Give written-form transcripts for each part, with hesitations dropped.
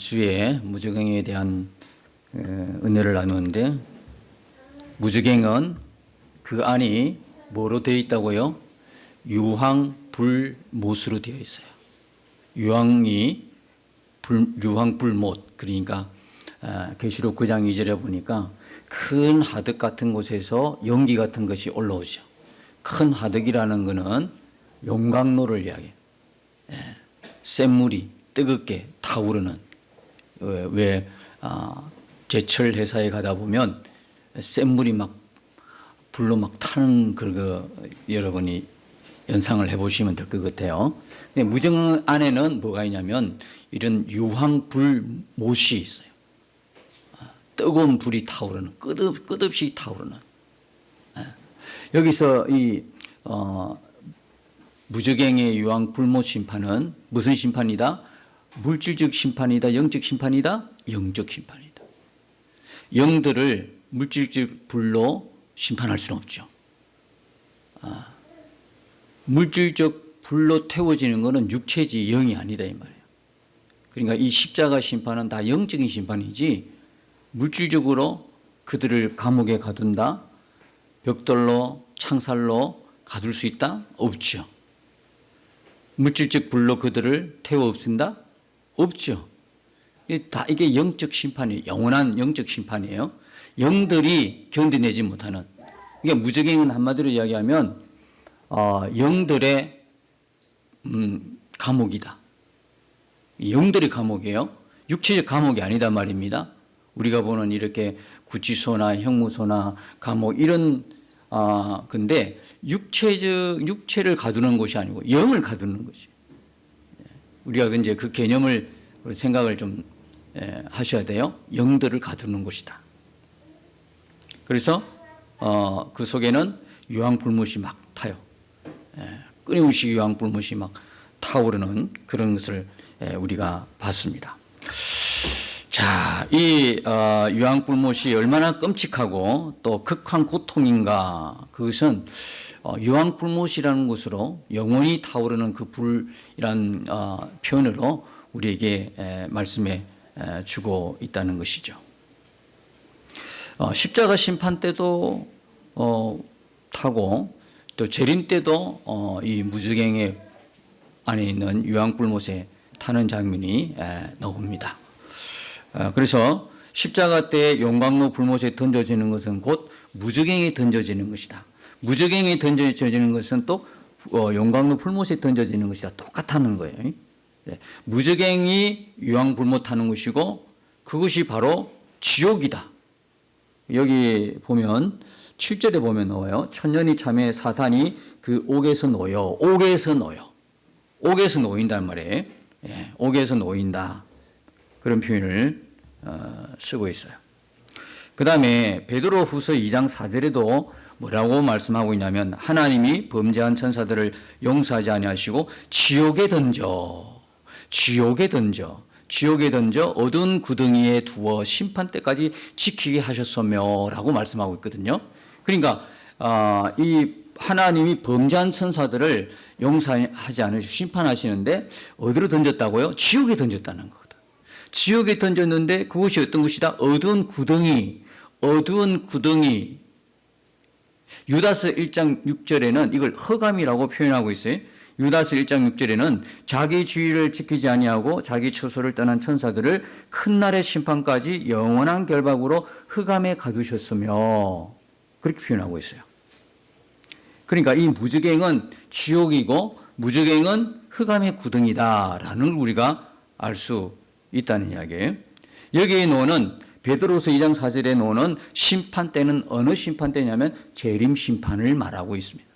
주에 무적행에 대한 은혜를 나누는데, 무적행은 그 안이 뭐로 되어 있다고요? 유황불못으로 되어 있어요. 유황불못, 그러니까 계시록 9장 2절에 보니까 큰 하득 같은 곳에서 연기 같은 것이 올라오죠. 큰 하득이라는 것은 용광로를 이야기해요. 센 물이 뜨겁게 타오르는, 제철 회사에 가다 보면 센 물이 막 불로 막 타는 그 여러분이 연상을 해보시면 될 것 같아요. 근데 무정 안에는 뭐가 있냐면 이런 유황불못이 있어요. 뜨거운 불이 타오르는, 끝없이 타오르는. 여기서 이 무적행의 유황불못 심판은 무슨 심판이다? 물질적 심판이다? 영적 심판이다? 영적 심판이다. 영들을 물질적 불로 심판할 수는 없죠. 물질적 불로 태워지는 것은 육체지 영이 아니다 이 말이에요. 그러니까 이 십자가 심판은 다 영적인 심판이지 물질적으로 그들을 감옥에 가둔다, 벽돌로 창살로 가둘 수 있다? 없죠. 물질적 불로 그들을 태워 없앤다? 없죠. 이게 영적 심판이에요. 영원한 영적 심판이에요. 영들이 견뎌내지 못하는. 이게 무적행은 한마디로 이야기하면 영들의 감옥이다. 영들의 감옥이에요. 육체적 감옥이 아니다 말입니다. 우리가 보는 이렇게 구치소나 형무소나 감옥 이런 근데 육체를 가두는 곳이 아니고 영을 가두는 것이. 우리가 이제 그 개념을 생각을 좀 하셔야 돼요. 영들을 가두는 곳이다. 그래서 그 속에는 유황불못이 막 타요. 끊임없이 유황불못이 막 타오르는 그런 것을 우리가 봤습니다. 자, 이 유황불못이 얼마나 끔찍하고 또 극한 고통인가. 그것은 유황불못이라는 것으로 영원히 타오르는 그 불이란 표현으로 우리에게 말씀해 주고 있다는 것이죠. 십자가 심판 때도 타고 또 재림 때도 이 무적행의 안에 있는 유황불못에 타는 장면이 나옵니다. 그래서 십자가 때 용광로 불못에 던져지는 것은 곧 무적행에 던져지는 것이다. 무적행에 던져지는 것은 또 용광로 불못에 던져지는 것이다. 똑같다는 거예요. 무적행이 유황불못 타는 것이고 그것이 바로 지옥이다. 여기 보면 7절에 보면 나와요. 천년이 참에 사탄이 그 옥에서 놓여. 옥에서 놓인단 말이에요. 옥에서 놓인다. 그런 표현을 쓰고 있어요. 그 다음에 베드로후서 2장 4절에도 뭐라고 말씀하고 있냐면 하나님이 범죄한 천사들을 용서하지 아니하시고 지옥에 던져 어두운 구덩이에 두어 심판 때까지 지키게 하셨으며 라고 말씀하고 있거든요. 그러니까 이 하나님이 범죄한 천사들을 용서하지 않으시고 심판하시는데 어디로 던졌다고요? 지옥에 던졌다는 거거든. 지옥에 던졌는데 그것이 어떤 것이다? 어두운 구덩이. 유다서 1장 6절에는 이걸 허감이라고 표현하고 있어요. 유다서 1장 6절에는 자기 주의를 지키지 아니하고 자기 처소를 떠난 천사들을 큰 날의 심판까지 영원한 결박으로 흑암에 가두셨으며 그렇게 표현하고 있어요. 그러니까 이 무적행은 지옥이고 무적행은 흑암의 구덩이다라는 걸 우리가 알 수 있다는 이야기예요. 여기에 놓는 베드로서 2장 4절에 놓는 심판 때는 어느 심판 때냐면 재림 심판을 말하고 있습니다.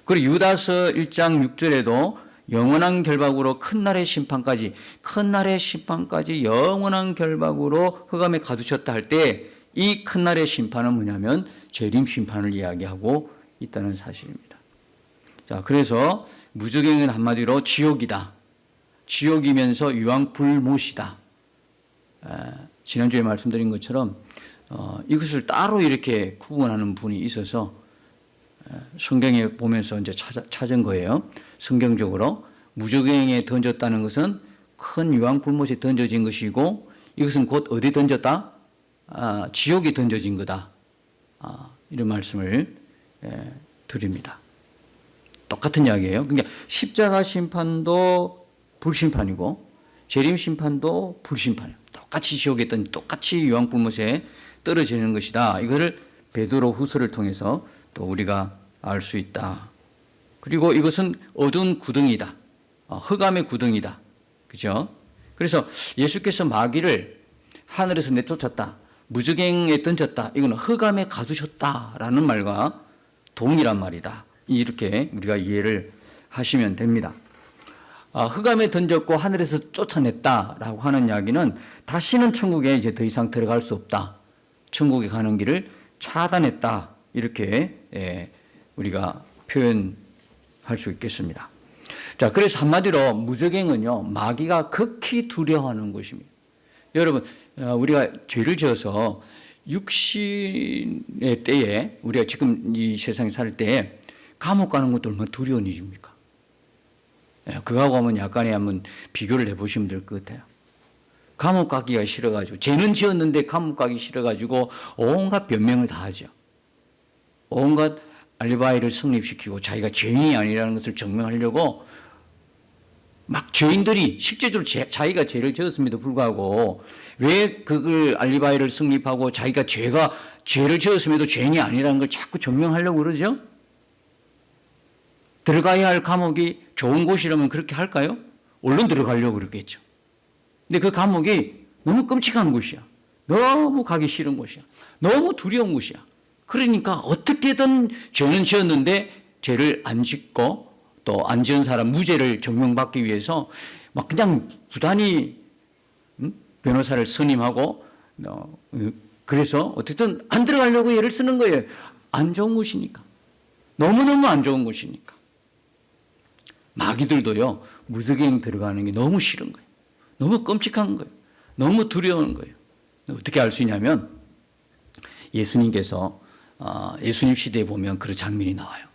그리고 유다서 1장 6절에도 영원한 결박으로 큰 날의 심판까지 영원한 결박으로 흑암에 가두셨다 할 때 이 큰 날의 심판은 뭐냐면 재림 심판을 이야기하고 있다는 사실입니다. 자, 그래서 무적행은 한마디로 지옥이다. 지옥이면서 유황불못이다. 지난주에 말씀드린 것처럼 이것을 따로 이렇게 구분하는 분이 있어서 성경에 보면서 이제 찾은 거예요. 성경적으로 무적행에 던졌다는 것은 큰 유황불못에 던져진 것이고 이것은 곧 어디 던졌다? 지옥에 던져진 거다. 이런 말씀을 드립니다. 똑같은 이야기예요. 그러니까 십자가 심판도 불심판이고 재림 심판도 불심판이에요. 똑같이 지옥에 똑같이 유황불못에 떨어지는 것이다. 이거를 베드로 후서를 통해서 또 우리가 알 수 있다. 그리고 이것은 어두운 구덩이다. 흑암의 구덩이다. 그죠? 그래서 예수께서 마귀를 하늘에서 내쫓았다. 무저갱에 던졌다. 이거는 흑암에 가두셨다라는 말과 동일한 말이다. 이렇게 우리가 이해를 하시면 됩니다. 흑암에 던졌고 하늘에서 쫓아냈다라고 하는 이야기는 다시는 천국에 이제 더 이상 들어갈 수 없다. 천국에 가는 길을 차단했다. 이렇게 우리가 표현할 수 있겠습니다. 자, 그래서 한마디로 무저갱은요, 마귀가 극히 두려워하는 것입니다. 여러분, 우리가 죄를 지어서 육신의 때에, 우리가 지금 이 세상에 살 때에 감옥 가는 것도 얼마나 두려운 일입니까? 그거하고 한번 약간의 한번 비교를 해보시면 될 것 같아요. 감옥 가기가 싫어가지고, 죄는 지었는데 감옥 가기 싫어가지고 온갖 변명을 다 하죠. 온갖 알리바이를 성립시키고 자기가 죄인이 아니라는 것을 증명하려고 막 죄인들이 실제적으로 자기가 죄를 지었음에도 불구하고 왜 그걸 알리바이를 성립하고 자기가 죄를 지었음에도 죄인이 아니라는 걸 자꾸 증명하려고 그러죠? 들어가야 할 감옥이 좋은 곳이라면 그렇게 할까요? 얼른 들어가려고 그러겠죠. 근데 그 감옥이 너무 끔찍한 곳이야. 너무 가기 싫은 곳이야. 너무 두려운 곳이야. 그러니까 어떻게든 죄는 지었는데 죄를 안 짓고 또 안 지은 사람 무죄를 증명받기 위해서 막 그냥 부단히 변호사를 선임하고 그래서 어쨌든 안 들어가려고 애를 쓰는 거예요. 안 좋은 곳이니까. 너무너무 안 좋은 곳이니까. 마귀들도요, 무저갱 들어가는 게 너무 싫은 거예요. 너무 끔찍한 거예요. 너무 두려운 거예요. 어떻게 알 수 있냐면 예수님께서 예수님 시대에 보면 그런 장면이 나와요.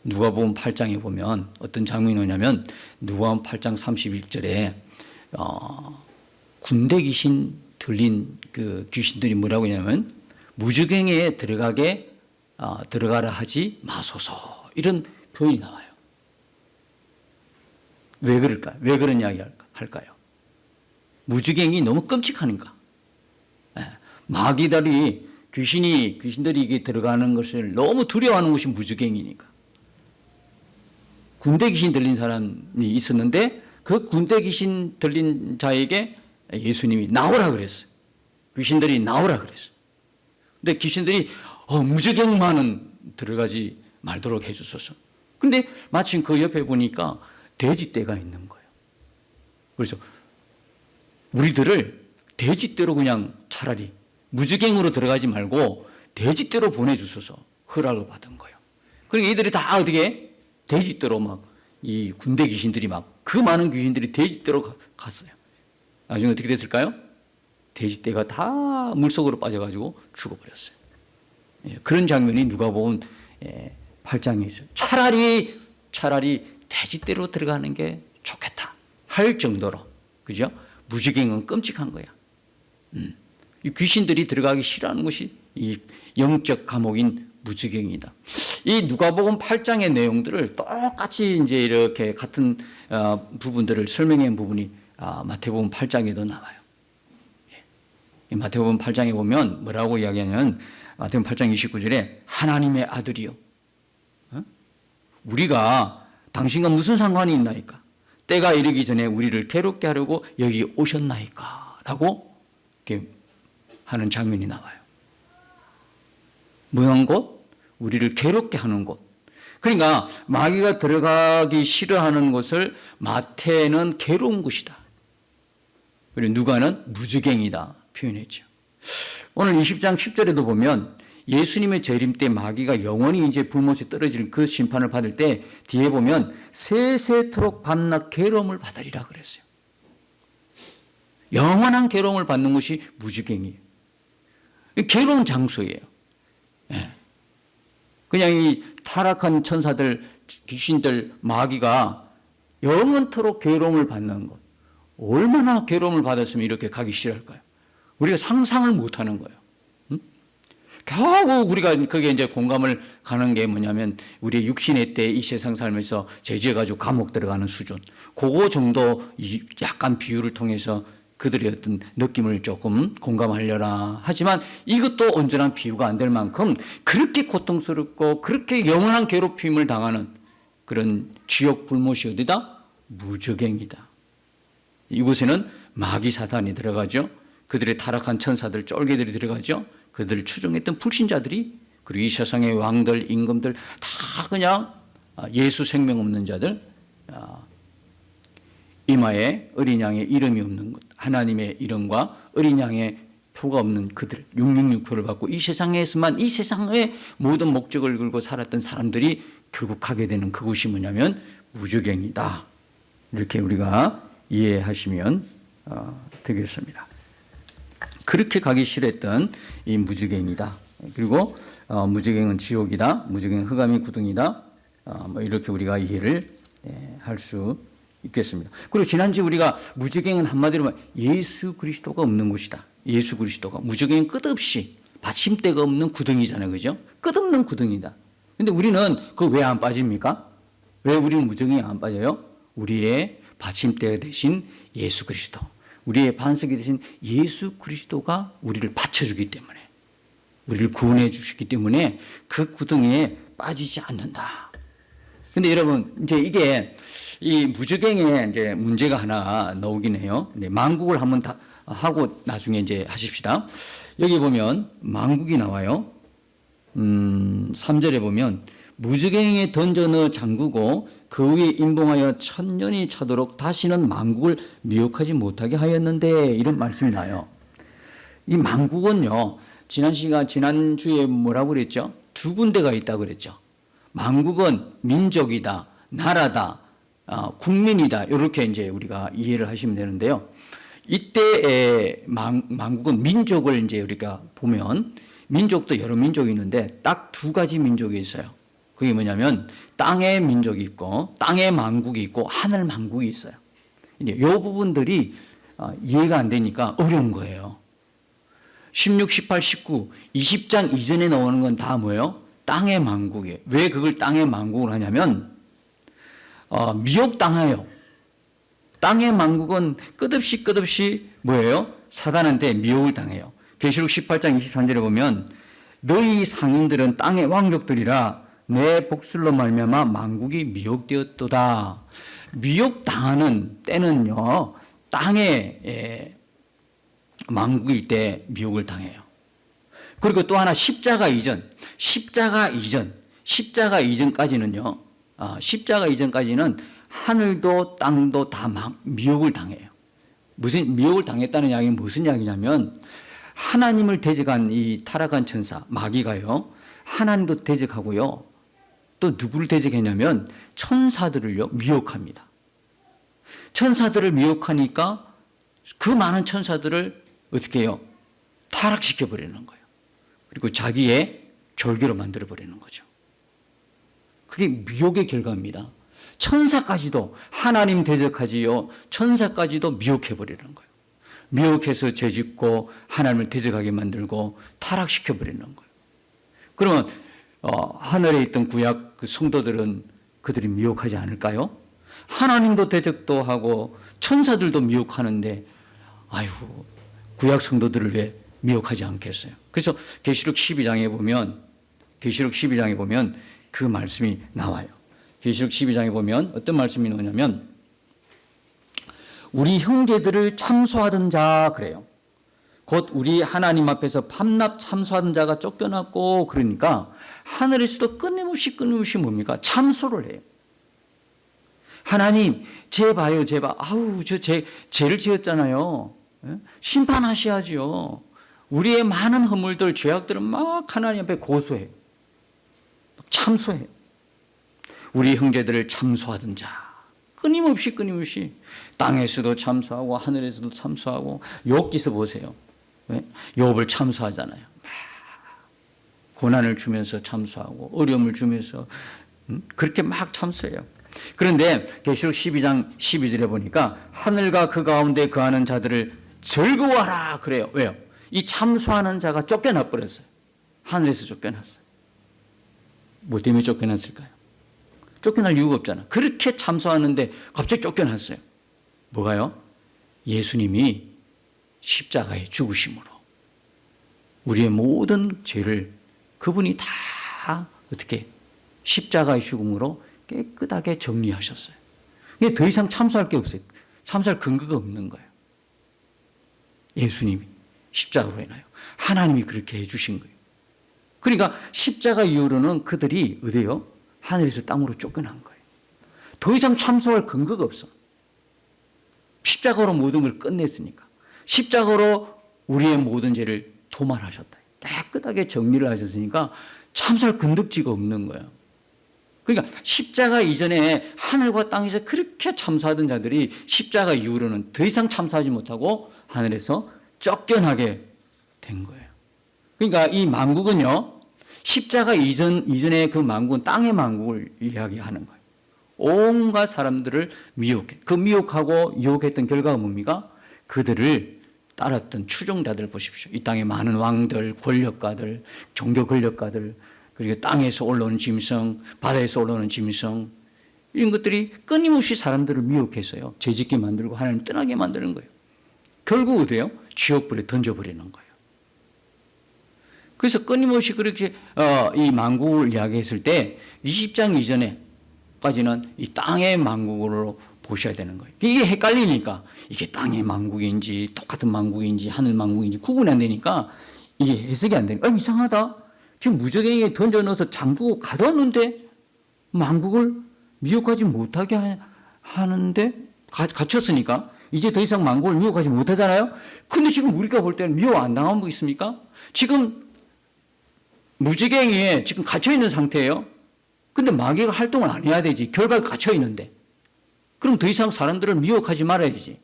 누가복음 8장에 보면 어떤 장면이 오냐면 누가복음 8장 31절에 군대 귀신 들린 그 귀신들이 뭐라고 하냐면 무저갱에 들어가라 하지 마소서, 이런 표현이 나와요. 왜 그럴까요? 왜 그런 이야기 할까요? 무저갱이 너무 끔찍하니까. 마귀들이 귀신들이 이게 들어가는 것을 너무 두려워하는 것이 무저갱이니까. 군대 귀신 들린 사람이 있었는데 그 군대 귀신 들린 자에게 예수님이 나오라 그랬어요. 귀신들이 나오라 그랬어요. 근데 귀신들이 무저갱만은 들어가지 말도록 해주소서. 근데 마침 그 옆에 보니까 돼지떼가 있는 거예요. 그래서 우리들을 돼지떼로 그냥 차라리 무저갱으로 들어가지 말고 돼지떼로 보내주소서 허락을 받은 거예요. 그러니까 이들이 다 어떻게 돼지떼로 막 이 군대 귀신들이 막 그 많은 귀신들이 돼지떼로 갔어요. 나중에 어떻게 됐을까요? 돼지떼가 다 물속으로 빠져가지고 죽어버렸어요. 그런 장면이 누가복음 8장에 있어요. 차라리 돼지떼로 들어가는 게 좋겠다 할 정도로, 그죠? 무저갱은 끔찍한 거야. 이 귀신들이 들어가기 싫어하는 것이 이 영적 감옥인 무저갱이다. 이 누가복음 8장의 내용들을 똑같이 이제 이렇게 같은 부분들을 설명해 온 부분이 마태복음 8장에도 나와요. 마태복음 8장에 보면 뭐라고 이야기하냐면 마태복음 8장 29절에 하나님의 아들이요, 우리가 당신과 무슨 상관이 있나이까? 때가 이르기 전에 우리를 괴롭게 하려고 여기 오셨나이까? 라고 이렇게 하는 장면이 나와요. 무한 곳? 우리를 괴롭게 하는 곳. 그러니까 마귀가 들어가기 싫어하는 곳을 마태는 괴로운 곳이다, 그리고 누가는 무저갱이다 표현했죠. 오늘 20장 10절에도 보면 예수님의 재림 때 마귀가 영원히 이제 불못에 떨어질 그 심판을 받을 때 뒤에 보면 세세토록 밤낮 괴로움을 받으리라 그랬어요. 영원한 괴로움을 받는 것이 무저갱이에요. 괴로운 장소예요. 그냥 이 타락한 천사들, 귀신들, 마귀가 영원토록 괴로움을 받는 것, 얼마나 괴로움을 받았으면 이렇게 가기 싫을까요? 우리가 상상을 못하는 거예요. 겨우 우리가 그게 이제 공감을 가는 게 뭐냐면 우리 육신의 때 이 세상 살면서 죄지어가지고 감옥 들어가는 수준. 그거 정도 약간 비유를 통해서 그들의 어떤 느낌을 조금 공감하려나 하지만 이것도 온전한 비유가 안 될 만큼 그렇게 고통스럽고 그렇게 영원한 괴롭힘을 당하는 그런 지옥 불못이 어디다? 무저갱이다. 이곳에는 마귀 사단이 들어가죠. 그들의 타락한 천사들, 쫄개들이 들어가죠. 그들을 추종했던 불신자들이, 그리고 이 세상의 왕들, 임금들 다 그냥 예수 생명 없는 자들, 이마에 어린 양의 이름이 없는 것, 하나님의 이름과 어린 양의 표가 없는 그들, 666표를 받고 이 세상에서만 이 세상의 모든 목적을 걸고 살았던 사람들이 결국 가게 되는 그곳이 뭐냐면 무저갱이다. 이렇게 우리가 이해하시면 되겠습니다. 그렇게 가기 싫었던 이 무저갱이다. 그리고 무저갱은 지옥이다. 무저갱은 흑암이 구덩이다. 뭐 이렇게 우리가 이해를 할 수 있겠습니다. 그리고 지난주에 우리가 무저갱은 한마디로 말하면 예수 그리스도가 없는 곳이다. 예수 그리스도가. 무저갱은 끝없이 받침대가 없는 구덩이잖아요. 그죠? 끝없는 구덩이다. 근데 우리는 그거 왜 안 빠집니까? 왜 우리는 무저갱에 안 빠져요? 우리의 받침대 대신 예수 그리스도. 우리의 반석이 되신 예수 그리스도가 우리를 받쳐주기 때문에, 우리를 구원해 주시기 때문에 그 구덩이에 빠지지 않는다. 근데 여러분, 이제 이게 이 무저갱에 이제 문제가 하나 나오긴 해요. 만국을 한번 다 하고 나중에 이제 하십시다. 여기 보면 만국이 나와요. 3절에 보면 무저갱에 던져 넣어 잠그고 그 위에 임봉하여 천년이 차도록 다시는 만국을 미혹하지 못하게 하였는데, 이런 말씀이 나요. 이 만국은요, 지난주에 뭐라고 그랬죠? 두 군데가 있다고 그랬죠. 만국은 민족이다, 나라다, 국민이다. 이렇게 이제 우리가 이해를 하시면 되는데요. 이때 만국은 민족을 이제 우리가 보면 민족도 여러 민족이 있는데 딱 두 가지 민족이 있어요. 그게 뭐냐면 땅의 민족이 있고 땅의 만국이 있고 하늘 만국이 있어요. 이제 이 부분들이 이해가 안 되니까 어려운 거예요. 16, 18, 19, 20장 이전에 나오는 건 다 뭐예요? 땅의 만국이에요. 왜 그걸 땅의 만국을 하냐면 미혹당해요. 땅의 만국은 끝없이 뭐예요? 사단한테 미혹을 당해요. 계시록 18장 23절에 보면 너희 상인들은 땅의 왕족들이라 내 복술로 말미암아 만국이 미혹되었도다. 미혹당하는 때는요, 땅의 만국일 때 미혹을 당해요. 그리고 또 하나 십자가 이전까지는요, 십자가 이전까지는 하늘도 땅도 다 미혹을 당해요. 무슨 미혹을 당했다는 이야기는 무슨 이야기냐면 하나님을 대적한 이 타락한 천사 마귀가요, 하나님도 대적하고요, 또 누구를 대적했냐면 천사들을요 미혹합니다. 천사들을 미혹하니까 그 많은 천사들을 어떻게 해요? 타락시켜 버리는 거예요. 그리고 자기의 졸개로 만들어 버리는 거죠. 그게 미혹의 결과입니다. 천사까지도 하나님 대적하지요, 천사까지도 미혹해 버리는 거예요. 미혹해서 죄짓고 하나님을 대적하게 만들고 타락시켜 버리는 거예요. 그러면 하늘에 있던 구약 그 성도들은 그들이 미혹하지 않을까요? 하나님도 대적도 하고 천사들도 미혹하는데 아이고, 구약 성도들을 왜 미혹하지 않겠어요? 그래서 계시록 12장에 보면 그 말씀이 나와요. 계시록 12장에 보면 어떤 말씀이 나오냐면 우리 형제들을 참소하던 자, 그래요. 곧 우리 하나님 앞에서 밤낮 참소하던 자가 쫓겨났고, 그러니까 하늘에서도 끊임없이 뭡니까? 참소를 해요. 하나님, 제발, 아우, 죄를 지었잖아요. 심판하셔야지요. 우리의 많은 허물들, 죄악들은 막 하나님 앞에 고소해요. 참소해요. 우리 형제들을 참소하던 자, 끊임없이 땅에서도 참소하고 하늘에서도 참소하고. 욥기서 보세요. 욥을 참소하잖아요. 막 고난을 주면서 참소하고 어려움을 주면서 그렇게 막 참소해요. 그런데 계시록 12장 12절에 보니까 하늘과 그 가운데 거하는 자들을 즐거워하라 그래요. 왜요? 이 참소하는 자가 쫓겨나 버렸어요. 하늘에서 쫓겨났어요. 뭐 때문에 쫓겨났을까요? 쫓겨날 이유가 없잖아. 그렇게 참소하는데 갑자기 쫓겨났어요. 뭐가요? 예수님이 십자가에 죽으심으로 우리의 모든 죄를 그분이 다 어떻게 십자가의 죽음으로 깨끗하게 정리하셨어요. 이게 더 이상 참소할 게 없어요. 참소할 근거가 없는 거예요. 예수님이 십자가로 인하여 하나님이 그렇게 해주신 거예요. 그러니까 십자가 이후로는 그들이 어디요? 하늘에서 땅으로 쫓겨난 거예요. 더 이상 참소할 근거가 없어. 십자가로 모든 걸 끝냈으니까. 십자가로 우리의 모든 죄를 도말하셨다. 깨끗하게 정리를 하셨으니까 참소할 근덕지가 없는 거예요. 그러니까 십자가 이전에 하늘과 땅에서 그렇게 참소하던 자들이 십자가 이후로는 더 이상 참소하지 못하고 하늘에서 쫓겨나게 된 거예요. 그러니까 이 만국은요, 십자가 이전에 그 만국은 땅의 만국을 이야기하는 거예요. 온갖 사람들을 미혹해. 그 미혹하고 유혹했던 결과가 뭡니까? 그들을 따랐던 추종자들 보십시오. 이 땅에 많은 왕들, 권력가들, 종교 권력가들, 그리고 땅에서 올라오는 짐승, 바다에서 올라오는 짐승, 이런 것들이 끊임없이 사람들을 미혹해서요, 죄짓게 만들고 하나님 떠나게 만드는 거예요. 결국 어디에요? 지옥불에 던져버리는 거예요. 그래서 끊임없이 그렇게 이 만국을 이야기했을 때 20장 이전에까지는 이 땅의 만국으로 보셔야 되는 거예요. 이게 헷갈리니까 이게 땅의 만국인지 똑같은 만국인지 하늘 만국인지 구분이 안 되니까 이게 해석이 안 되니까 이상하다. 지금 무적행에 던져 넣어서 잠그고 가뒀는데 만국을 미혹하지 못하게 하는데 갇혔으니까 이제 더 이상 만국을 미혹하지 못하잖아요. 근데 지금 우리가 볼 때는 미혹 안 당하고 있습니까? 지금 무지갱이에 지금 갇혀있는 상태예요. 근데 마귀가 활동을 안 해야 되지. 결과가 갇혀있는데. 그럼 더 이상 사람들을 미혹하지 말아야 되지.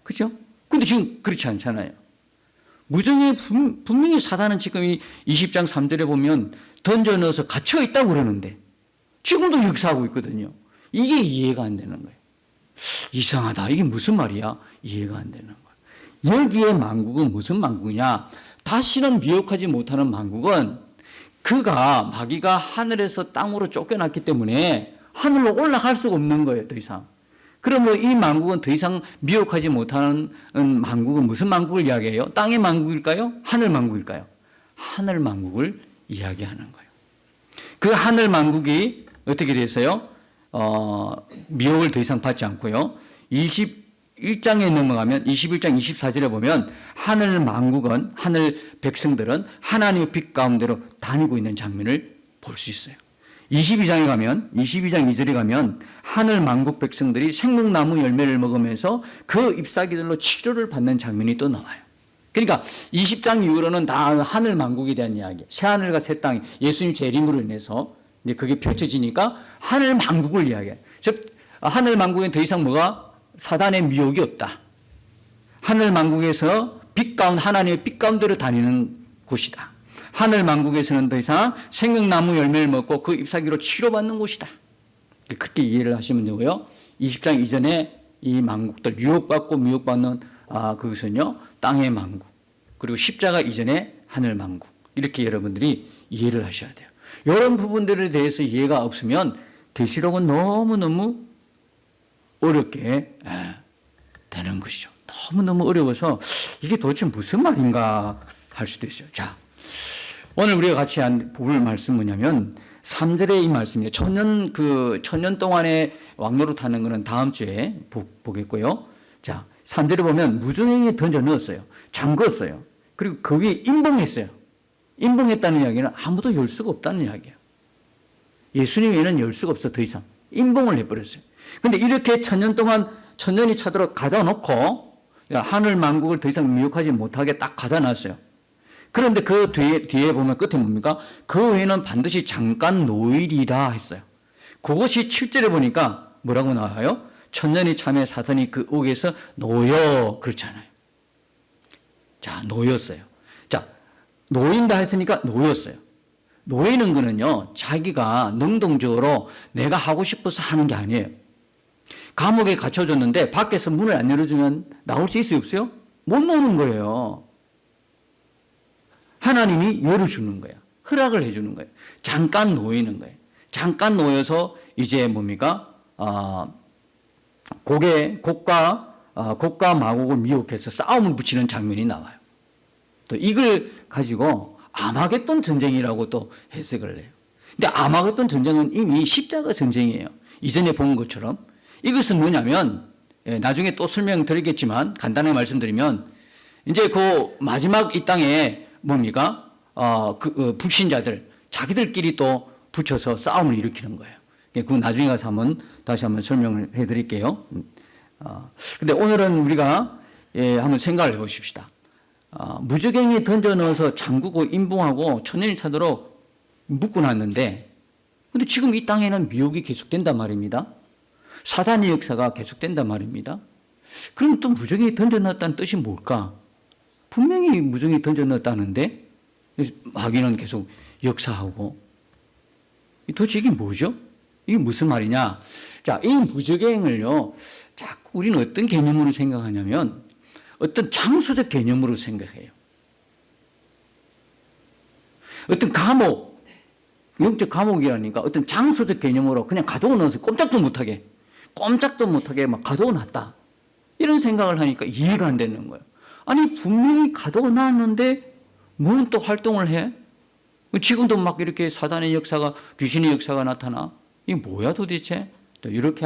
그죠? 근데 지금 그렇지 않잖아요. 무정에 분명히 사단은 지금 이 20장 3절에 보면 던져 넣어서 갇혀있다고 그러는데 지금도 역사하고 있거든요. 이게 이해가 안 되는 거예요. 이상하다. 이게 무슨 말이야? 이해가 안 되는 거예요. 여기에 만국은 무슨 만국이냐? 다시는 미혹하지 못하는 만국은 그가 마귀가 하늘에서 땅으로 쫓겨났기 때문에 하늘로 올라갈 수가 없는 거예요. 더 이상. 그러므로 이 만국은 더 이상 미혹하지 못하는 만국은 무슨 만국을 이야기해요? 땅의 만국일까요? 하늘 만국일까요? 하늘 만국을 이야기하는 거예요. 그 하늘 만국이 어떻게 돼서요? 미혹을 더 이상 받지 않고요. 21장에 넘어가면 21장 24절에 보면 하늘 만국은 하늘 백성들은 하나님의 빛 가운데로 다니고 있는 장면을 볼 수 있어요. 22장 2절에 가면 하늘 만국 백성들이 생명나무 열매를 먹으면서 그 잎사귀들로 치료를 받는 장면이 또 나와요. 그러니까 20장 이후로는 다 하늘 만국에 대한 이야기, 새하늘과 새 땅, 예수님 재림으로 인해서 이제 그게 펼쳐지니까 하늘 만국을 이야기해요. 즉 하늘 만국엔 더 이상 뭐가 사단의 미혹이 없다. 하늘 만국에서 하나님의 빛 가운데로 다니는 곳이다. 하늘 만국에서는 더 이상 생명나무 열매를 먹고 그 잎사귀로 치료받는 곳이다. 그렇게 이해를 하시면 되고요. 20장 이전에 이 만국들 유혹받고 미혹받는 그것은요 땅의 만국, 그리고 십자가 이전에 하늘 만국, 이렇게 여러분들이 이해를 하셔야 돼요. 이런 부분들에 대해서 이해가 없으면 계시록은 너무너무 어렵게 되는 것이죠. 너무너무 어려워서 이게 도대체 무슨 말인가 할 수도 있어요. 자, 오늘 우리가 같이 볼 말씀 뭐냐면 3절의 이 말씀이에요. 천년 동안의 왕노릇하는 것은 다음 주에 보겠고요. 자, 3절에 보면 무정행에 던져 넣었어요. 잠궜어요. 그리고 그 위에 임봉했어요. 임봉했다는 이야기는 아무도 열 수가 없다는 이야기예요. 예수님 외에는 열 수가 없어. 더 이상 임봉을 해버렸어요. 근데 이렇게 천년이 차도록 가다 놓고 하늘 만국을 더 이상 미혹하지 못하게 딱 가다 놨어요. 그런데 그 뒤에 보면 끝에 뭡니까? 그 후에는 반드시 잠깐 노일이라 했어요. 그것이 7절에 보니까 뭐라고 나와요? 천년이 참에 사탄이 그 옥에서 놓여, 그렇잖아요. 자, 놓였어요. 자, 놓인다 했으니까 놓였어요. 노예는 거는요, 자기가 능동적으로 내가 하고 싶어서 하는 게 아니에요. 감옥에 갇혀줬는데 밖에서 문을 안 열어주면 나올 수 있어요, 없어요? 못 나오는 거예요. 하나님이 열어주는 거예요. 허락을 해주는 거예요. 잠깐 놓이는 거예요. 잠깐 놓여서 이제 뭡니까? 곡과 마곡을 미혹해서 싸움을 붙이는 장면이 나와요. 또 이걸 가지고 아마겟돈 전쟁이라고 또 해석을 해요. 근데 아마겟돈 전쟁은 이미 십자가 전쟁이에요. 이전에 본 것처럼. 이것은 뭐냐면, 나중에 또 설명드리겠지만 간단하게 말씀드리면, 이제 그 마지막 이 땅에 뭡니까? 불신자들, 자기들끼리 또 붙여서 싸움을 일으키는 거예요. 그건 나중에 가서 다시 한번 설명을 해 드릴게요. 근데 오늘은 우리가 한번 생각을 해 보십시다. 무적행에 던져 넣어서 잠그고 임봉하고 천년이 차도록 묶어놨는데, 근데 지금 이 땅에는 미혹이 계속된단 말입니다. 사단의 역사가 계속된단 말입니다. 그럼 또 무적행에 던져 넣었다는 뜻이 뭘까? 분명히 무적행에 던져 넣었다는데 마귀는 계속 역사하고, 도대체 이게 뭐죠? 이게 무슨 말이냐? 자, 이 무적행을요, 자꾸 우리는 어떤 개념으로 생각하냐면 어떤 장소적 개념으로 생각해요. 어떤 감옥, 영적 감옥이라니까 어떤 장소적 개념으로 그냥 가둬 넣어서 꼼짝도 못하게 막 가둬 놨다. 이런 생각을 하니까 이해가 안 되는 거예요. 아니, 분명히 가둬 놨는데 뭘 또 활동을 해? 지금도 막 이렇게 사단의 역사가, 귀신의 역사가 나타나? 이게 뭐야 도대체? 또 이렇게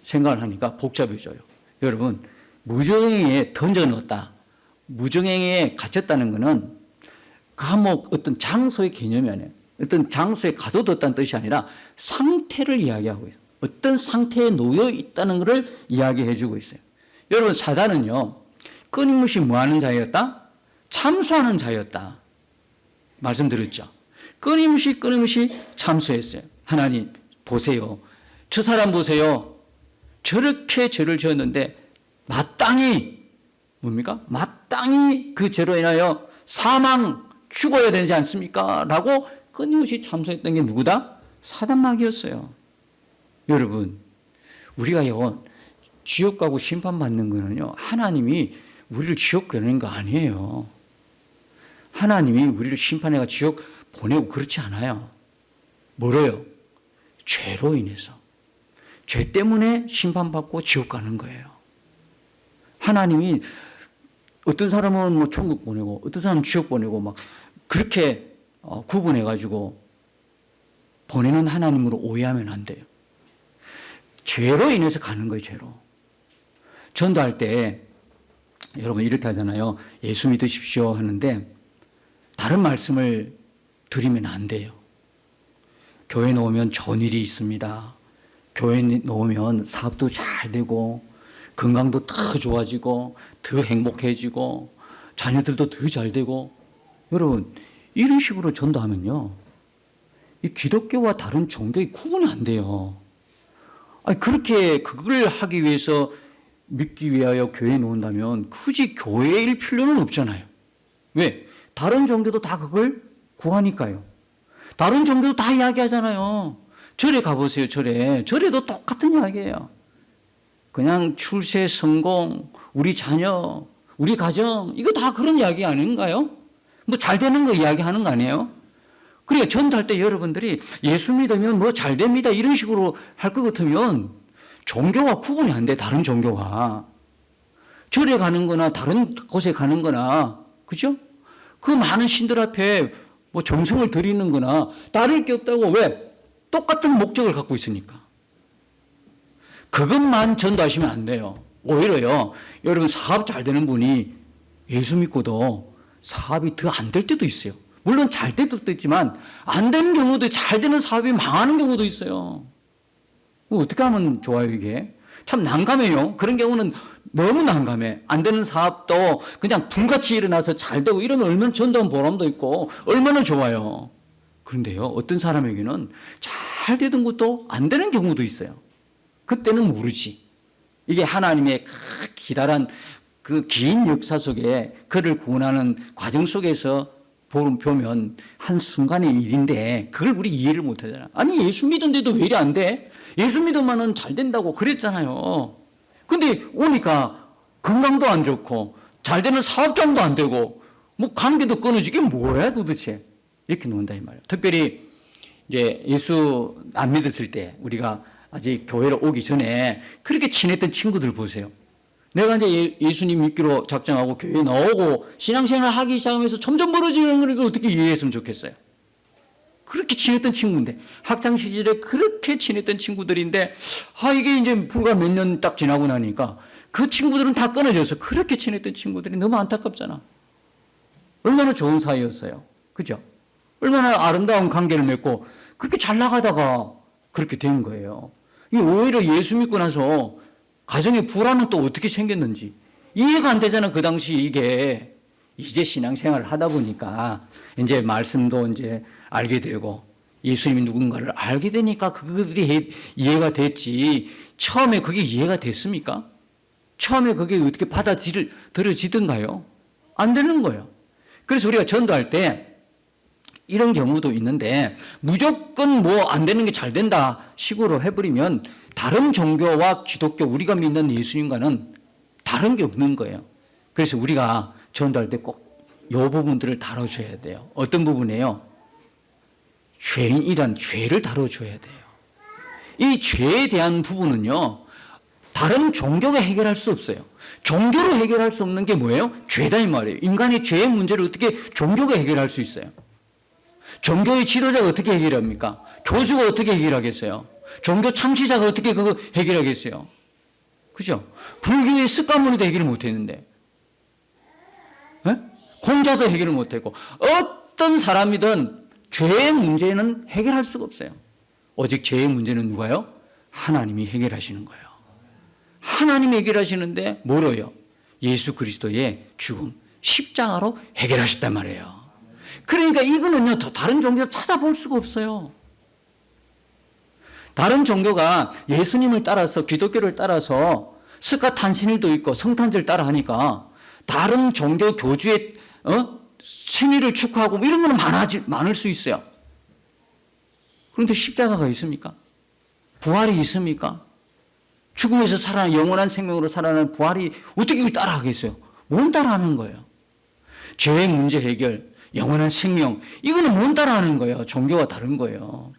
생각을 하니까 복잡해져요. 여러분, 무정행에 던져 넣었다, 무정행에 갇혔다는 것은 감옥, 어떤 장소의 개념이 아니에요. 어떤 장소에 가둬뒀다는 뜻이 아니라 상태를 이야기하고 있어요. 어떤 상태에 놓여 있다는 것을 이야기해 주고 있어요. 여러분, 사단은요, 끊임없이 뭐하는 자였다? 참소하는 자였다. 말씀드렸죠. 끊임없이 참소했어요. 하나님 보세요. 저 사람 보세요. 저렇게 죄를 지었는데 마땅히 뭡니까? 마땅히 그 죄로 인하여 죽어야 되지 않습니까? 라고 끊임없이 참소했던 게 누구다? 사단마귀였어요. 여러분, 우리가요, 지옥 가고 심판받는 거는요, 하나님이 우리를 지옥 보내는 거 아니에요. 하나님이 우리를 심판해가 지옥 보내고 그렇지 않아요. 뭐래요? 죄로 인해서. 죄 때문에 심판받고 지옥 가는 거예요. 하나님이 어떤 사람은 뭐 천국 보내고 어떤 사람은 지옥 보내고 막 그렇게 구분해가지고 보내는 하나님으로 오해하면 안 돼요. 죄로 인해서 가는 거예요, 죄로. 전도할 때 여러분 이렇게 하잖아요. 예수 믿으십시오 하는데 다른 말씀을 드리면 안 돼요. 교회 놓으면 좋은 일이 있습니다. 교회 놓으면 사업도 잘 되고 건강도 더 좋아지고 더 행복해지고 자녀들도 더 잘 되고. 여러분, 이런 식으로 전도하면요, 이 기독교와 다른 종교의 구분이 안 돼요. 아니, 그렇게 그걸 하기 위해서 믿기 위하여 교회에 놓는다면 굳이 교회일 필요는 없잖아요. 왜? 다른 종교도 다 그걸 구하니까요. 다른 종교도 다 이야기하잖아요. 절에 가보세요, 절에. 절에도 똑같은 이야기예요. 그냥 출세, 성공, 우리 자녀, 우리 가정, 이거 다 그런 이야기 아닌가요? 뭐 잘 되는 거 이야기하는 거 아니에요? 그러니까 전도할 때 여러분들이 예수 믿으면 뭐 잘 됩니다 이런 식으로 할 것 같으면 종교와 구분이 안 돼, 다른 종교와. 절에 가는 거나 다른 곳에 가는 거나, 그죠? 그 많은 신들 앞에 뭐 정성을 드리는 거나 다를 게 없다고. 왜? 똑같은 목적을 갖고 있으니까. 그것만 전도하시면 안 돼요. 오히려요, 여러분 사업 잘 되는 분이 예수 믿고도 사업이 더 안 될 때도 있어요. 물론 잘 될 때도 있지만 안 되는 경우도, 잘 되는 사업이 망하는 경우도 있어요. 어떻게 하면 좋아요, 이게? 참 난감해요. 그런 경우는 너무 난감해. 안 되는 사업도 그냥 불같이 일어나서 잘 되고 이러면 얼마나 전도한 보람도 있고 얼마나 좋아요. 그런데요, 어떤 사람에게는 잘 되던 것도 안 되는 경우도 있어요. 그때는 모르지. 이게 하나님의 기다란 그 긴 역사 속에 그를 구원하는 과정 속에서 보면 한순간의 일인데 그걸 우리 이해를 못 하잖아. 아니 예수 믿은데도 왜 이리 안 돼? 예수 믿으면 잘 된다고 그랬잖아요. 근데 오니까 건강도 안 좋고 잘 되는 사업장도 안 되고 뭐 관계도 끊어지게 뭐야 도대체. 이렇게 논다 이 말이에요. 특별히 이제 예수 안 믿었을 때 우리가 아직 교회로 오기 전에 그렇게 친했던 친구들 보세요. 내가 이제 예수님 믿기로 작정하고 교회에 나오고 신앙생활 하기 시작하면서 점점 멀어지는 걸 어떻게 이해했으면 좋겠어요. 그렇게 친했던 친구인데 학창 시절에 그렇게 친했던 친구들인데 이게 이제 불과 몇 년 딱 지나고 나니까 그 친구들은 다 끊어져서 그렇게 친했던 친구들이 너무 안타깝잖아. 얼마나 좋은 사이였어요. 그죠? 얼마나 아름다운 관계를 맺고 그렇게 잘 나가다가 그렇게 된 거예요. 오히려 예수 믿고 나서 가정의 불안은 또 어떻게 생겼는지 이해가 안 되잖아. 그 당시 이게 이제 신앙생활을 하다 보니까 이제 말씀도 이제 알게 되고 예수님이 누군가를 알게 되니까 그것들이 이해가 됐지. 처음에 그게 이해가 됐습니까? 처음에 그게 어떻게 받아들여지던가요? 안 되는 거예요. 그래서 우리가 전도할 때 이런 경우도 있는데 무조건 뭐 안 되는 게 잘 된다 식으로 해버리면 다른 종교와 기독교 우리가 믿는 예수님과는 다른 게 없는 거예요. 그래서 우리가 전도할 때 꼭 이 부분들을 다뤄줘야 돼요. 어떤 부분이에요? 죄인이란 죄를 다뤄줘야 돼요. 이 죄에 대한 부분은요 다른 종교가 해결할 수 없어요. 종교로 해결할 수 없는 게 뭐예요? 죄다 이 말이에요. 인간의 죄의 문제를 어떻게 종교가 해결할 수 있어요? 종교의 지도자가 어떻게 해결합니까? 교주가 어떻게 해결하겠어요? 종교 창시자가 어떻게 그거 해결하겠어요? 그죠? 불교의 습관문화도 해결을 못했는데, 공자도 해결을 못했고, 어떤 사람이든 죄의 문제는 해결할 수가 없어요. 오직 죄의 문제는 누가요? 하나님이 해결하시는 거예요. 하나님이 해결하시는데 뭐로요? 예수 그리스도의 죽음, 십자가로 해결하셨단 말이에요. 그러니까 이거는요, 다른 종교에서 찾아볼 수가 없어요. 다른 종교가 예수님을 따라서, 기독교를 따라서 스가탄신일도 있고 성탄절 따라 하니까 다른 종교 교주의 생일을 축하하고 뭐 이런 거는 많을 수 있어요. 그런데 십자가가 있습니까? 부활이 있습니까? 죽음에서 살아난 영원한 생명으로 살아나는 부활이 어떻게 따라하겠어요? 못 따라하는 거예요. 죄의 문제 해결, 영원한 생명, 이거는 못 따라하는 거예요. 종교가 다른 거예요.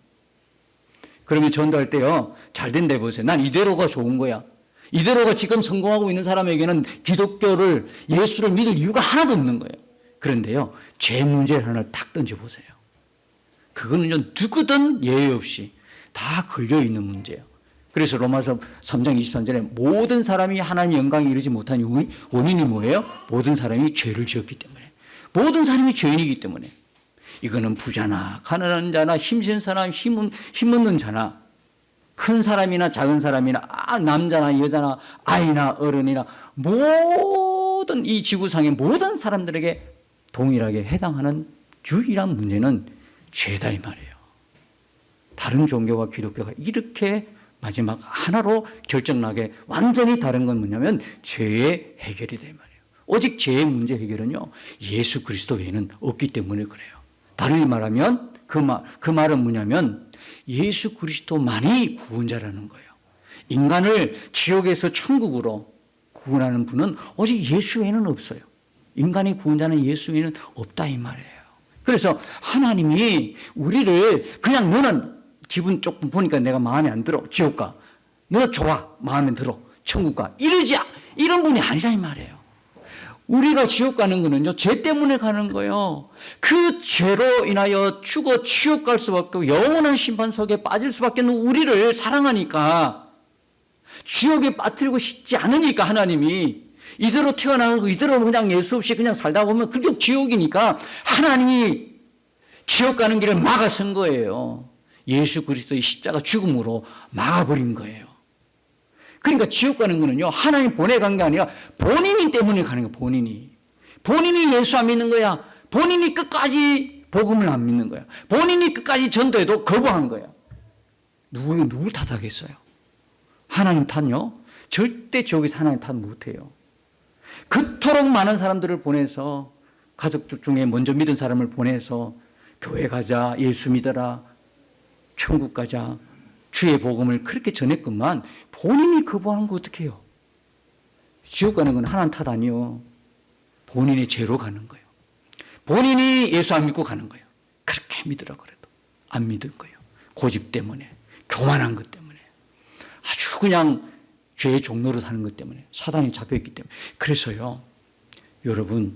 그러면 전도할 때요, 잘 된다 해보세요. 난 이대로가 좋은 거야. 이대로가 지금 성공하고 있는 사람에게는 기독교를, 예수를 믿을 이유가 하나도 없는 거예요. 그런데요, 죄 문제 하나를 탁 던져보세요. 그거는요, 누구든 예외 없이 다 걸려있는 문제예요. 그래서 로마서 3장 23절에 모든 사람이 하나님의 영광에 이르지 못한 원인이 뭐예요? 모든 사람이 죄를 지었기 때문에. 모든 사람이 죄인이기 때문에. 이거는 부자나 가난한 자나 힘센 사람, 힘없는 자나 큰 사람이나 작은 사람이나 남자나 여자나 아이나 어른이나 모든 이 지구상의 모든 사람들에게 동일하게 해당하는 유일한 문제는 죄다 이 말이에요. 다른 종교와 기독교가 이렇게 마지막 하나로 결정나게 완전히 다른 건 뭐냐면 죄의 해결이 돼 말이에요. 오직 죄의 문제 해결은요, 예수 그리스도 외에는 없기 때문에 그래요. 다르게 말하면 그 말은 뭐냐면 예수 그리스도만이 구원자라는 거예요. 인간을 지옥에서 천국으로 구원하는 분은 오직 예수 외에는 없어요. 인간의 구원자는 예수 외에는 없다 이 말이에요. 그래서 하나님이 우리를 그냥 너는 기분 조금 보니까 내가 마음에 안 들어. 지옥 가. 너 좋아. 마음에 들어. 천국 가. 이런 분이 아니라 이 말이에요. 우리가 지옥 가는 거는요, 죄 때문에 가는 거예요. 그 죄로 인하여 죽어 지옥 갈 수밖에 없고 영원한 심판 속에 빠질 수밖에 없는 우리를 사랑하니까, 지옥에 빠뜨리고 싶지 않으니까 하나님이 이대로 태어나고 이대로 그냥 예수 없이 그냥 살다 보면 그게 지옥이니까 하나님이 지옥 가는 길을 막아선 거예요. 예수 그리스도의 십자가 죽음으로 막아버린 거예요. 그러니까 지옥 가는 거는요, 하나님 보내간 게 아니라 본인이 때문에 가는 거예요. 본인이 예수 안 믿는 거야. 본인이 끝까지 복음을 안 믿는 거야. 본인이 끝까지 전도해도 거부한 거예요. 누굴 탓하겠어요? 하나님 탓요? 절대 지옥에서 하나님 탓 못해요. 그토록 많은 사람들을 보내서 가족 중에 먼저 믿은 사람을 보내서 교회 가자, 예수 믿어라, 천국 가자, 주의 복음을 그렇게 전했건만 본인이 거부하는 거 어떻게 해요? 지옥 가는 건 하나님 탓 아니요. 본인의 죄로 가는 거예요. 본인이 예수 안 믿고 가는 거예요. 그렇게 믿으라 그래도 안 믿을 거예요. 고집 때문에, 교만한 것 때문에, 아주 그냥 죄의 종로를 하는 것 때문에, 사단이 잡혀있기 때문에. 그래서요, 여러분,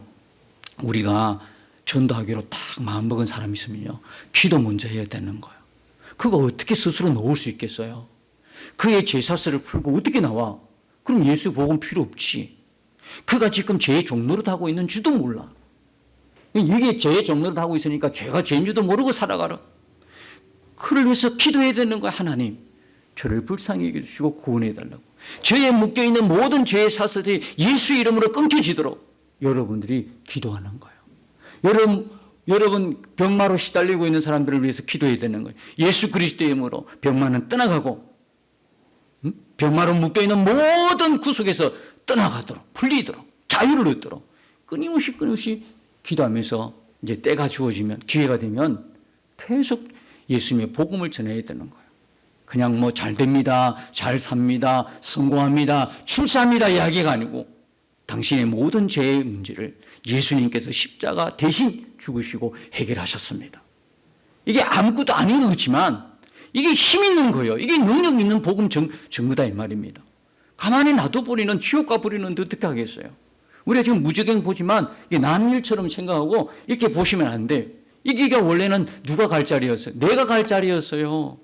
우리가 전도하기로 딱 마음먹은 사람이 있으면요, 기도 먼저 해야 되는 거예요. 그거 어떻게 스스로 놓을 수 있겠어요? 그의 죄사슬을 풀고 어떻게 나와? 그럼 예수 복음 필요 없지. 그가 지금 죄의 종로를 하고 있는 줄도 몰라. 이게 죄의 종로를 하고 있으니까 죄가 죄인 줄도 모르고 살아가라. 그를 위해서 기도해야 되는 거야. 하나님, 저를 불쌍히 여겨주시고 구원해달라고. 죄에 묶여있는 모든 죄의 사슬이 예수 이름으로 끊겨지도록 여러분들이 기도하는 거예요. 여러분 병마로 시달리고 있는 사람들을 위해서 기도해야 되는 거예요. 예수 그리스도의 이름으로 병마는 떠나가고, 병마로 묶여있는 모든 구속에서 떠나가도록, 풀리도록, 자유를 얻도록 끊임없이 기도하면서 이제 때가 주어지면, 기회가 되면 계속 예수님의 복음을 전해야 되는 거예요. 그냥 뭐 잘 됩니다, 잘 삽니다, 성공합니다, 출세합니다 이야기가 아니고 당신의 모든 죄의 문제를 예수님께서 십자가 대신 죽으시고 해결하셨습니다. 이게 아무것도 아닌 것 같지만 이게 힘 있는 거예요. 이게 능력 있는 복음 전부다 이 말입니다. 가만히 놔둬버리는, 지옥 가버리는데 어떻게 하겠어요? 우리가 지금 무적행 보지만 이게 남 일처럼 생각하고 이렇게 보시면 안 돼요. 이게 원래는 누가 갈 자리였어요? 내가 갈 자리였어요.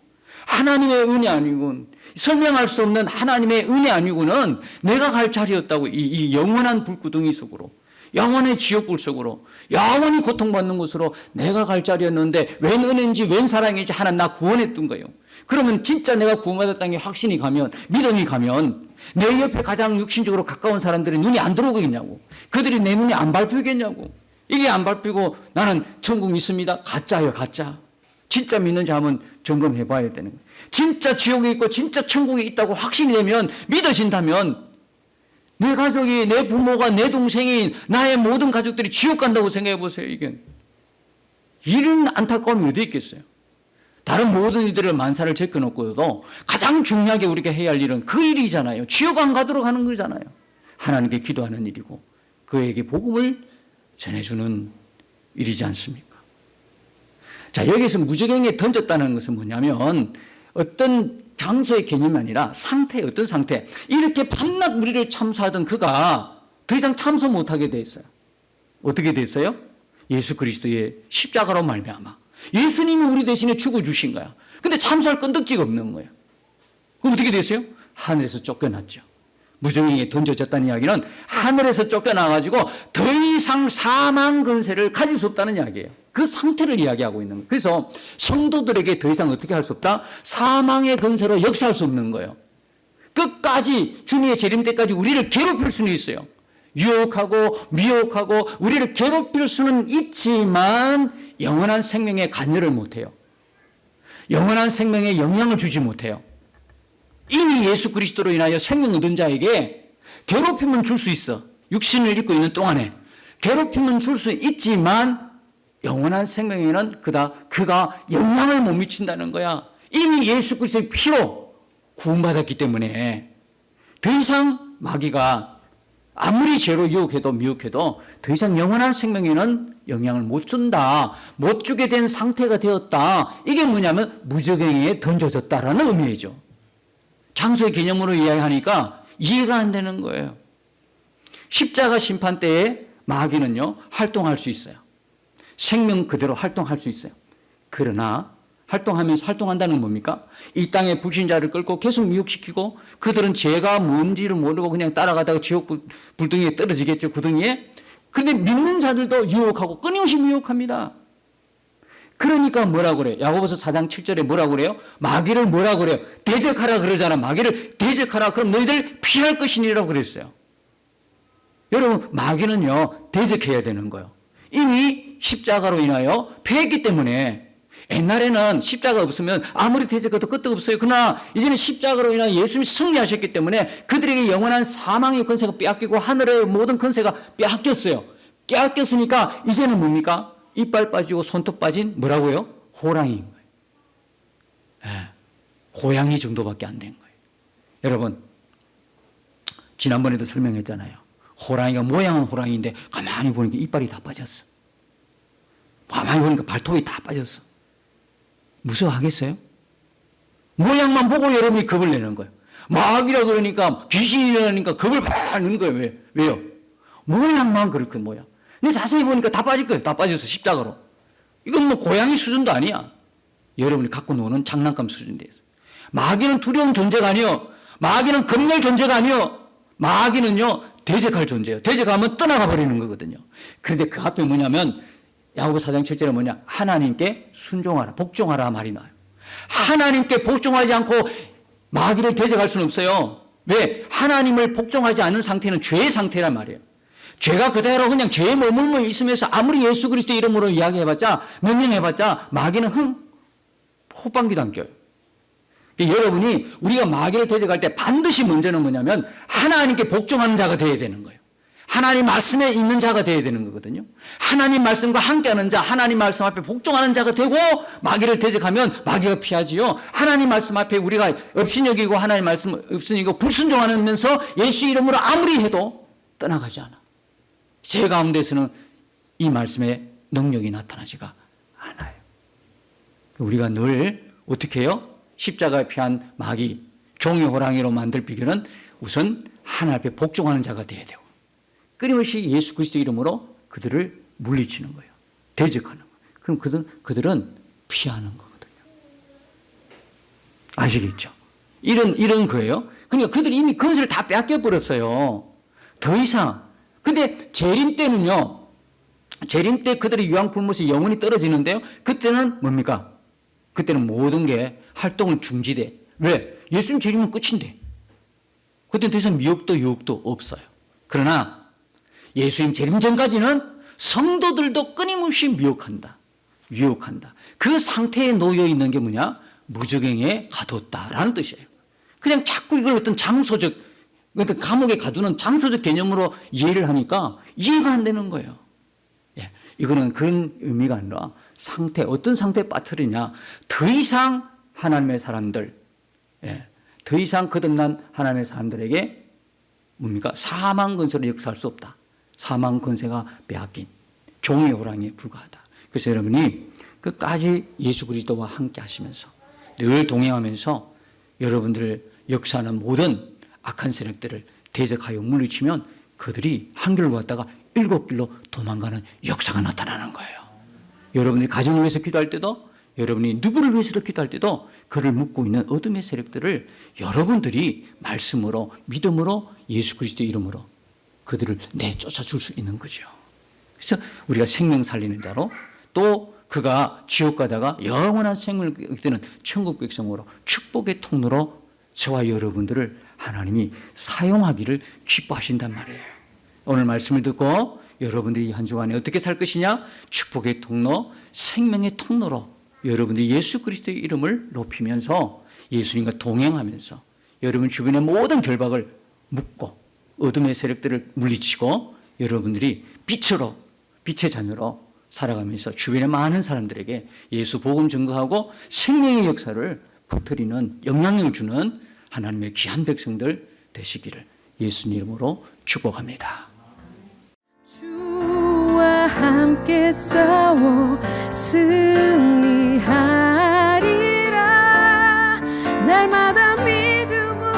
하나님의 은혜 아니군, 설명할 수 없는 하나님의 은혜 아니고는 내가 갈 자리였다고. 이 영원한 불구덩이 속으로, 영원의 지옥불 속으로, 영원히 고통받는 곳으로 내가 갈 자리였는데 웬 은혜인지 웬 사랑인지 하나님 나 구원했던 거예요. 그러면 진짜 내가 구원받았다는 게 확신이 가면, 믿음이 가면 내 옆에 가장 육신적으로 가까운 사람들이 눈이 안 들어오겠냐고, 그들이 내 눈이 안 밟히겠냐고. 이게 안 밟히고 나는 천국 믿습니다, 가짜예요. 가짜. 진짜 믿는지 한번 점검해 봐야 되는 거예요. 진짜 지옥에 있고 진짜 천국에 있다고 확신이 되면, 믿어진다면 내 가족이, 내 부모가, 내 동생이, 나의 모든 가족들이 지옥 간다고 생각해 보세요. 이게 이런 안타까움이 어디 있겠어요? 다른 모든 이들을 만사를 제껴놓고도 가장 중요하게 우리가 해야 할 일은 그 일이잖아요. 지옥 안 가도록 하는 거잖아요. 하나님께 기도하는 일이고 그에게 복음을 전해주는 일이지 않습니까? 자, 여기서 무적행에 던졌다는 것은 뭐냐면 어떤 장소의 개념이 아니라 상태, 어떤 상태. 이렇게 밤낮 우리를 참소하던 그가 더 이상 참소 못하게 돼 있어요. 어떻게 됐어요? 예수 그리스도의 십자가로 말미암아 예수님이 우리 대신에 죽어주신 거야. 근데 참소할 건덕지가 없는 거예요. 그럼 어떻게 됐어요? 하늘에서 쫓겨났죠. 무정행에 던져졌다는 이야기는 하늘에서 쫓겨나가지고 더 이상 사망 근세를 가질 수 없다는 이야기예요. 그 상태를 이야기하고 있는 거예요. 그래서 성도들에게 더 이상 어떻게 할 수 없다? 사망의 근세로 역사할 수 없는 거예요. 끝까지 주님의 재림 때까지 우리를 괴롭힐 수는 있어요. 유혹하고 미혹하고 우리를 괴롭힐 수는 있지만 영원한 생명에 관여를 못해요. 영원한 생명에 영향을 주지 못해요. 이미 예수 그리스도로 인하여 생명 얻은 자에게 괴롭힘은 줄 수 있어. 육신을 입고 있는 동안에 괴롭힘은 줄 수 있지만 영원한 생명에는 그가 영향을 못 미친다는 거야. 이미 예수 그리스도의 피로 구원받았기 때문에 더 이상 마귀가 아무리 죄로 유혹해도 미혹해도 더 이상 영원한 생명에는 영향을 못 준다. 못 주게 된 상태가 되었다. 이게 뭐냐면 무적행에 던져졌다라는 의미죠. 장소의 개념으로 이야기하니까 이해가 안 되는 거예요. 십자가 심판 때에 마귀는요, 활동할 수 있어요. 생명 그대로 활동할 수 있어요. 그러나 활동하면서, 활동한다는 건 뭡니까? 이 땅의 불신자를 끌고 계속 미혹시키고 그들은 죄가 뭔지를 모르고 그냥 따라가다가 지옥 불덩이에 떨어지겠죠, 구덩이에. 그런데 믿는 자들도 유혹하고 끊임없이 미혹합니다. 그러니까 뭐라고 그래요? 야고보서 4장 7절에 뭐라고 그래요? 마귀를 뭐라고 그래요? 대적하라 그러잖아. 마귀를 대적하라. 그럼 너희들 피할 것이니라고 그랬어요. 여러분, 마귀는요, 대적해야 되는 거예요. 이미 십자가로 인하여 패했기 때문에. 옛날에는 십자가 없으면 아무리 대적해도 끝도 없어요. 그러나 이제는 십자가로 인하여 예수님이 승리하셨기 때문에 그들에게 영원한 사망의 권세가 빼앗기고 하늘의 모든 권세가 빼앗겼어요. 깨앗겼으니까 이제는 뭡니까? 이빨 빠지고 손톱 빠진 뭐라고요? 호랑이인 거예요. 예, 고양이 정도밖에 안 된 거예요. 여러분, 지난번에도 설명했잖아요. 호랑이가 모양은 호랑이인데 가만히 보니까 이빨이 다 빠졌어. 가만히 보니까 발톱이 다 빠졌어. 무서워하겠어요? 모양만 보고 여러분이 겁을 내는 거예요. 마귀라 그러니까, 귀신이라니까 겁을 막 내는 거예요. 왜요? 모양만 그렇게 모양. 근데 자세히 보니까 다 빠질 거예요. 다 빠져서 십자가로. 이건 뭐 고양이 수준도 아니야. 여러분이 갖고 노는 장난감 수준 돼서. 마귀는 두려운 존재가 아니요. 마귀는 겁낼 존재가 아니요. 마귀는요, 대적할 존재예요. 대적하면 떠나가 버리는 거거든요. 그런데 그 앞에 뭐냐면, 야고보 4장 7절에 뭐냐? 하나님께 순종하라, 복종하라 말이 나와요. 하나님께 복종하지 않고 마귀를 대적할 수는 없어요. 왜? 하나님을 복종하지 않는 상태는 죄의 상태란 말이에요. 죄가 그대로 그냥 죄에 머물러 있으면서 아무리 예수 그리스도 이름으로 이야기해봤자, 명령해봤자 마귀는 호빵기도 안 껴요. 여러분이 우리가 마귀를 대적할 때 반드시 먼저는 뭐냐면 하나님께 복종하는 자가 되어야 되는 거예요. 하나님 말씀에 있는 자가 되어야 되는 거거든요. 하나님 말씀과 함께하는 자, 하나님 말씀 앞에 복종하는 자가 되고 마귀를 대적하면 마귀가 피하지요. 하나님 말씀 앞에 우리가 업신여기고 하나님 말씀 업신여기고 불순종하면서 예수 이름으로 아무리 해도 떠나가지 않아. 제 가운데서는 이 말씀의 능력이 나타나지가 않아요. 우리가 늘 어떻게 해요? 십자가에 피한 마귀, 종이 호랑이로 만들 비결은 우선 하나님 앞에 복종하는 자가 되어야 되고 끊임없이 예수 그리스도 이름으로 그들을 물리치는 거예요. 대적하는 거예요. 그럼 그들은 피하는 거거든요. 아시겠죠? 이런 거예요. 그러니까 그들이 이미 건설을 다 뺏겨버렸어요. 더 이상. 근데 재림 때는요, 재림 때 그들의 유황불못이 영원히 떨어지는데요. 그때는 뭡니까? 그때는 모든 게 활동을 중지돼. 왜? 예수님 재림은 끝인데. 그때는 더 이상 미혹도 유혹도 없어요. 그러나 예수님 재림 전까지는 성도들도 끊임없이 미혹한다. 유혹한다. 그 상태에 놓여 있는 게 뭐냐? 무적행에 가뒀다라는 뜻이에요. 그냥 자꾸 이걸 어떤 장소적, 어떤 감옥에 가두는 장소적 개념으로 이해를 하니까 이해가 안 되는 거예요. 예, 이거는 그런 의미가 아니라 상태, 어떤 상태에 빠뜨리냐. 더 이상 하나님의 사람들, 예, 더 이상 거듭난 하나님의 사람들에게 뭡니까? 사망 권세로 역사할 수 없다. 사망 권세가 빼앗긴 종의 호랑이에 불과하다. 그래서 여러분이 끝까지 예수 그리스도와 함께 하시면서 늘 동행하면서 여러분들을 역사하는 모든 악한 세력들을 대적하여 물리치면 그들이 한 길로 왔다가 7길로 도망가는 역사가 나타나는 거예요. 여러분이 가정을 위해서 기도할 때도, 여러분이 누구를 위해서도 기도할 때도 그를 묶고 있는 어둠의 세력들을 여러분들이 말씀으로, 믿음으로, 예수 그리스도 이름으로 그들을 내쫓아 줄 수 있는 거죠. 그래서 우리가 생명 살리는 자로, 또 그가 지옥 가다가 영원한 생명을 얻게 되는 천국 백성으로 축복의 통로로 저와 여러분들을 하나님이 사용하기를 기뻐하신단 말이에요. 오늘 말씀을 듣고 여러분들이 한 주간에 어떻게 살 것이냐? 축복의 통로, 생명의 통로로 여러분들이 예수 그리스도의 이름을 높이면서 예수님과 동행하면서 여러분 주변의 모든 결박을 묶고 어둠의 세력들을 물리치고 여러분들이 빛으로, 빛의 자녀로 살아가면서 주변의 많은 사람들에게 예수 복음 증거하고 생명의 역사를 퍼뜨리는, 영향력을 주는 하나님의 귀한 백성들 되시기를 예수님 이름으로 축복합니다. 주와 함께 싸워 승리하리라. 날마다 믿음으로